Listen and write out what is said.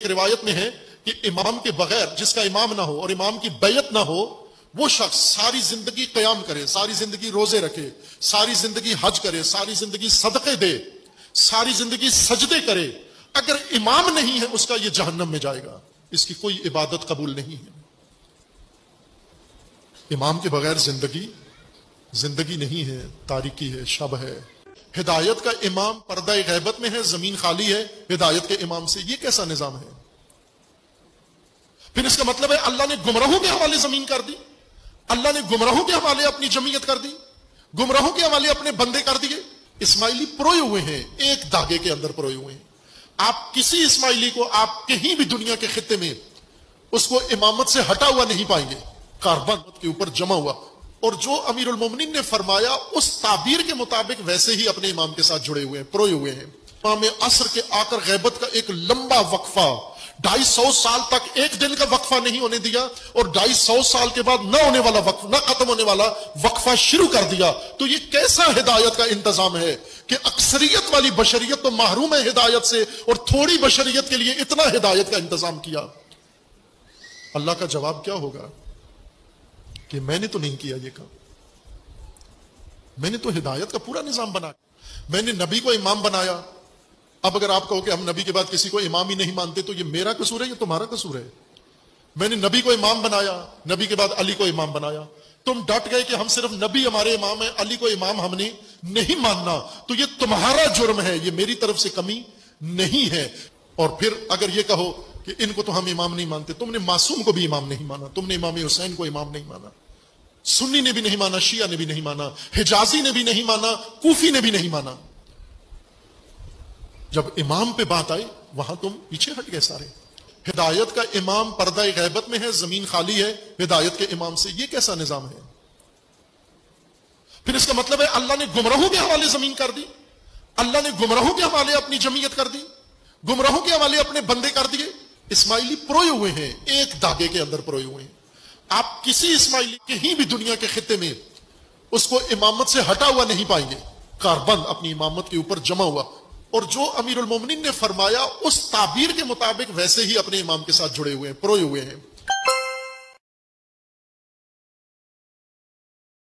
روایت میں ہے کہ امام کے بغیر جس کا امام نہ ہو اور امام کی بیعت نہ ہو وہ شخص ساری زندگی قیام کرے، ساری زندگی روزے رکھے، ساری زندگی حج کرے، ساری زندگی صدقے دے، ساری زندگی سجدے کرے، اگر امام نہیں ہے اس کا یہ جہنم میں جائے گا، اس کی کوئی عبادت قبول نہیں ہے۔ امام کے بغیر زندگی نہیں ہے، تاریکی ہے، شب ہے۔ ہدایت کا امام پردہ غیبت میں ہے، زمین خالی ہے ہدایت کے امام سے، یہ کیسا نظام ہے؟ پھر اس کا مطلب ہے اللہ نے گمراہوں کے حوالے زمین کر دی، اللہ نے گمراہوں کے حوالے اپنی جمعیت کر دی، گمراہوں کے حوالے اپنے بندے کر دیے۔ اسماعیلی پروئے ہوئے ہیں، ایک دھاگے کے اندر پروئے ہوئے ہیں۔ آپ کسی اسماعیلی کو آپ کہیں بھی دنیا کے خطے میں اس کو امامت سے ہٹا ہوا نہیں پائیں گے، کاربن کے اوپر جمع ہوا، اور جو امیر المومنین نے فرمایا اس تعبیر کے مطابق ویسے ہی اپنے امام کے ساتھ جڑے ہوئے ہیں، پروئے ہوئے ہیں۔ امام عصر کے آ کر غیبت کا ایک لمبا وقفہ، 250 سال تک ایک دن کا وقفہ نہیں ہونے دیا، اور 250 سال کے بعد نہ ہونے والا وقف، نہ ختم ہونے والا وقفہ شروع کر دیا۔ تو یہ کیسا ہدایت کا انتظام ہے کہ اکثریت والی بشریت تو محروم ہے ہدایت سے، اور تھوڑی بشریت کے لیے اتنا ہدایت کا انتظام کیا۔ اللہ کا جواب کیا ہوگا کہ میں نے تو نہیں کیا یہ کام، میں نے تو ہدایت کا پورا نظام بنایا، میں نے نبی کو امام بنایا۔ اب اگر آپ کہو کہ ہم نبی کے بعد کسی کو امام ہی نہیں مانتے تو یہ میرا قصور ہے، یہ تمہارا قصور ہے۔ میں نے نبی کو امام بنایا، نبی کے بعد علی کو امام بنایا، تم ڈٹ گئے کہ ہم صرف نبی ہمارے امام ہیں، علی کو امام ہم نے نہیں ماننا، تو یہ تمہارا جرم ہے، یہ میری طرف سے کمی نہیں ہے۔ اور پھر اگر یہ کہو کہ ان کو تو ہم امام نہیں مانتے، تم نے معصوم کو بھی امام نہیں مانا، تم نے امام حسین کو امام نہیں مانا، سنی نے بھی نہیں مانا، شیعہ نے بھی نہیں مانا، حجازی نے بھی نہیں مانا، کوفی نے بھی نہیں مانا۔ جب امام پہ بات آئی وہاں تم پیچھے ہٹ گئے سارے۔ ہدایت کا امام پردہ غیبت میں ہے، زمین خالی ہے ہدایت کے امام سے، یہ کیسا نظام ہے؟ پھر اس کا مطلب ہے اللہ نے گمراہوں کے حوالے زمین کر دی، اللہ نے گمراہوں کے حوالے اپنی جمعیت کر دی، گمراہوں کے حوالے اپنے بندے کر دیے۔ اسماعیلی پروئے ہوئے ہیں، ایک دھاگے کے اندر پروئے ہوئے ہیں۔ آپ کسی اسماعیلی کہیں بھی دنیا کے خطے میں اس کو امامت سے ہٹا ہوا نہیں پائیں گے، کاربند اپنی امامت کے اوپر جمع ہوا، اور جو امیر المومنین نے فرمایا اس تعبیر کے مطابق ویسے ہی اپنے امام کے ساتھ جڑے ہوئے ہیں، پروئے ہوئے ہیں۔